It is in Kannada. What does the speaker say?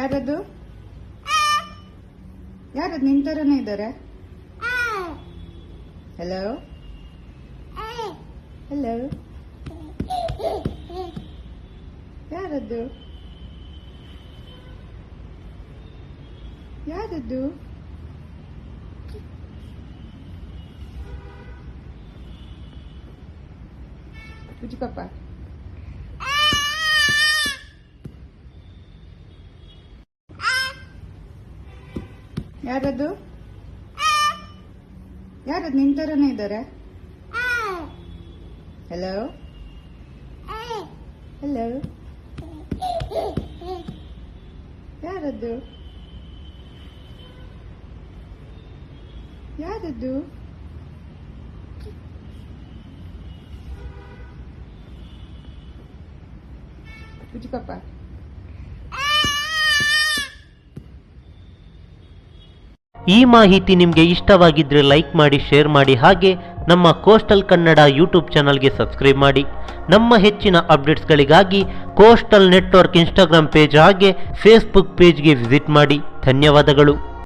ಯಾರದು ಯಾರದು ನಿನ್ ತರನೇ ಇದ್ದಾರೆ. ಹಲೋ ಹಲೋ ಯಾರದ್ದು ಯಾರದ್ದು ಪಪ್ಪ ಯಾರದು ಯಾರದು ನಿನ್ ತರನೇ ಇದ್ದಾರೆ. ಹಲೋ ಹಲೋ ಯಾರದ್ದು ಯಾರದ್ದು ಪಪ್ಪ ಈ ಮಾಹಿತಿ ನಿಮಗೆ ಇಷ್ಟವಾಗಿದ್ದರೆ ಲೈಕ್ ಮಾಡಿ, ಶೇರ್ ಮಾಡಿ, ಹಾಗೆ ನಮ್ಮ ಕೋಸ್ಟಲ್ ಕನ್ನಡ ಯೂಟ್ಯೂಬ್ ಚಾನಲ್ಗೆ ಸಬ್ಸ್ಕ್ರೈಬ್ ಮಾಡಿ. ನಮ್ಮ ಹೆಚ್ಚಿನ ಅಪ್ಡೇಟ್ಸ್ಗಳಿಗಾಗಿ ಕೋಸ್ಟಲ್ ನೆಟ್ವರ್ಕ್ ಇನ್ಸ್ಟಾಗ್ರಾಮ್ ಪೇಜ್ ಹಾಗೆ ಫೇಸ್ಬುಕ್ ಪೇಜ್ಗೆ ವಿಸಿಟ್ ಮಾಡಿ. ಧನ್ಯವಾದಗಳು.